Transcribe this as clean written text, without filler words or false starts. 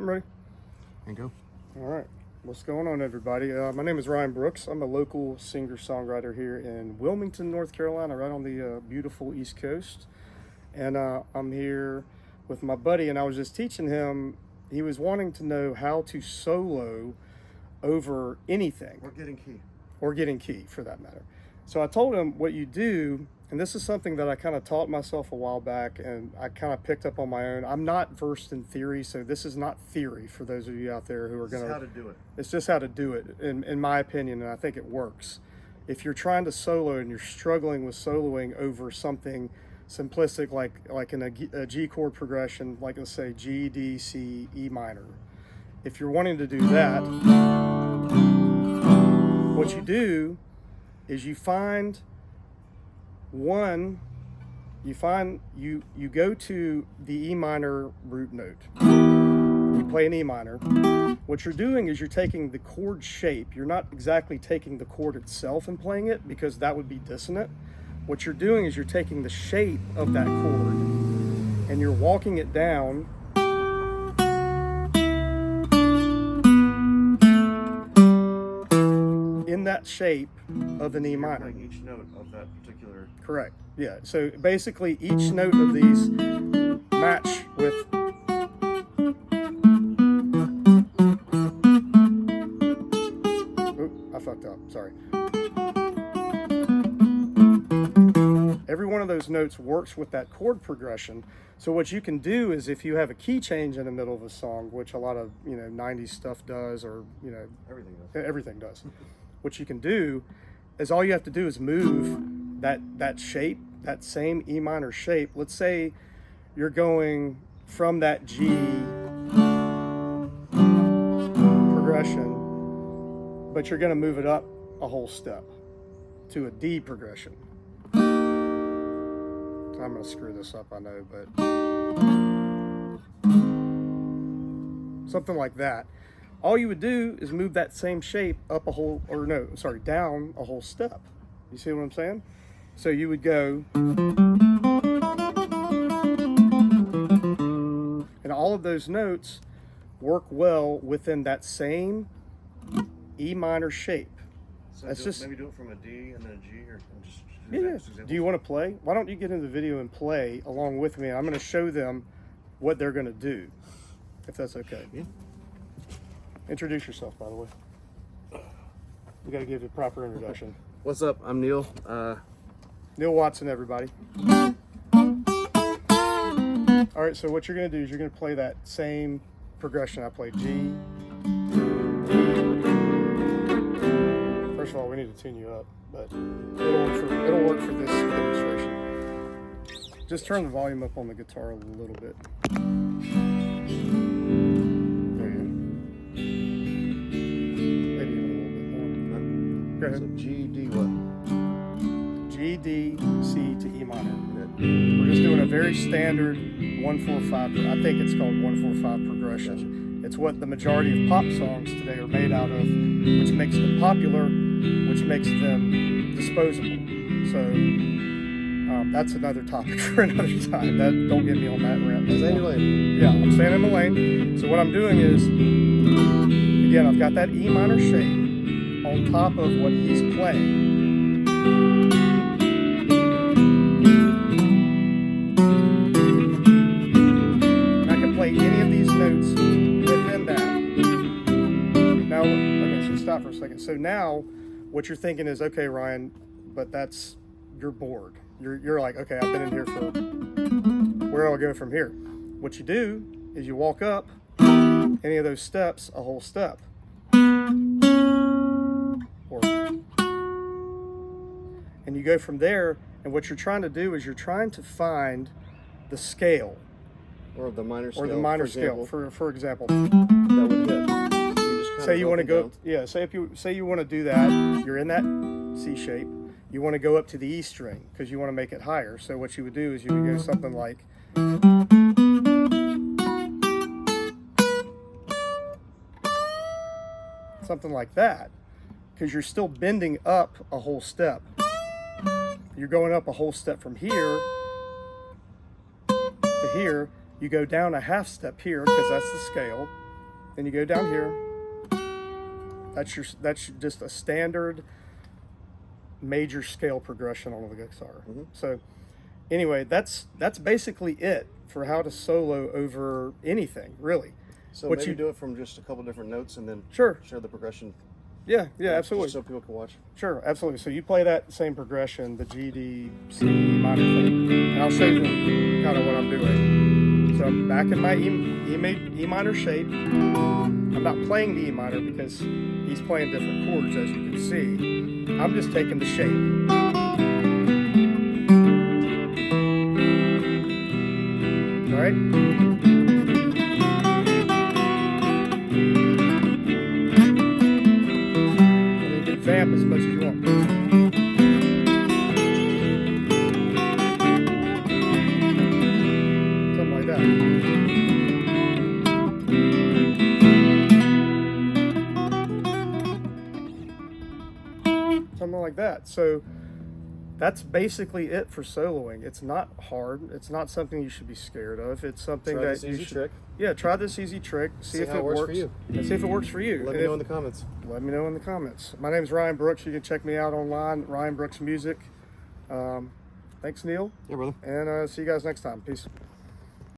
I'm ready. And go. All right. What's going on, everybody? My name is Ryan Brooks. I'm a local singer-songwriter here in Wilmington, North Carolina, right on the beautiful East Coast. And I'm here with my buddy, and I was just teaching him. He was wanting to know how to solo over anything. Or getting key, for that matter. So I told him what you do, and this is something that I kind of taught myself a while back, and I kind of picked up on my own. I'm not versed in theory, so this is not theory for those of you out there who are going to... It's how to do it. It's just how to do it, in my opinion, and I think it works. If you're trying to solo and you're struggling with soloing over something simplistic like in a G chord progression, like let's say G, D, C, E minor. If you're wanting to do that, what you do is you find you go to the E minor root note. You play an E minor. What you're doing is you're taking the chord shape. You're not exactly taking the chord itself and playing it, because that would be dissonant. What you're doing is you're taking the shape of that chord and you're walking it down in that shape of an E minor. Playing each note of that particular... Correct. Yeah. So basically each note of these match with... Oop, I fucked up. Sorry. Every one of those notes works with that chord progression. So what you can do is, if you have a key change in the middle of a song, which a lot of 90s stuff does, or everything does. What you can do is all you have to do is move that shape, that same E minor shape. Let's say you're going from that G progression, but you're going to move it up a whole step to a D progression. I'm going to screw this up, I know, but something like that. All you would do is move that same shape up a whole, down a whole step. You see what I'm saying? So you would go, and all of those notes work well within that same E minor shape. So That's just maybe do it from a D and then a G, or just... Yeah. Do you want to play? Why don't you get into the video and play along with me? I'm going to show them what they're going to do, if that's okay. Yeah. Introduce yourself, by the way. We got to give you a proper introduction. What's up? I'm Neil. Neil Watson, everybody. All right, so what you're going to do is you're going to play that same progression I played. G. First of all, we need to tune you up, but it'll work for this demonstration. Just turn the volume up on the guitar a little bit. There you go. Maybe even a little bit more. Go ahead. So G, D, what? G, D, C to E minor. We're just doing a very standard 1-4-5. I think it's called 1-4-5 progression. Gotcha. It's what the majority of pop songs today are made out of, which makes them popular, which makes them disposable. So that's another topic for another time. Don't get me on that rant. Stay in your lane. Yeah, I'm staying in my lane. So what I'm doing is, again, I've got that E minor shape on top of what he's playing. And I can play any of these notes within that. Now, okay, so stop for a second. So now, what you're thinking is, okay, Ryan, but you're bored. You're like, okay, I've been in here for, where do I go from here? What you do is you walk up any of those steps, a whole step. And you go from there, and what you're trying to do is you're trying to find the scale. Or the minor scale. Or the minor scale, for example. That would hit. Say you want to go, yeah, say you want to do that, you're in that C shape, you want to go up to the E string because you want to make it higher. So what you would do is you would go something like, that, because you're still bending up a whole step. You're going up a whole step from here to here. You go down a half step here because that's the scale. then you go down here. That's just a standard major scale progression on the guitar. So anyway, that's basically it for how to solo over anything, really. So What maybe you do it from just a couple different notes and then Sure. show the progression. Yeah, absolutely. Just so people can watch. Sure, absolutely. So you play that same progression, the G, D, C, E minor thing, and I'll show you kind of what I'm doing. So I'm back in my E minor shape. I'm not playing the E minor because he's playing different chords, as you can see. I'm just taking the shape. All right? And you can vamp as much as you want. Something like that. Something like that. So that's basically it for soloing. It's not hard. It's not something you should be scared of. It's something Try that this you easy should. trick. Yeah, try this easy trick. See if how it works for you. And see if it works for you. Let And me know if- in the comments. Let me know in the comments. My name is Ryan Brooks. You can check me out online, Ryan Brooks Music. Thanks, Neil. Yeah, brother. And see you guys next time. Peace.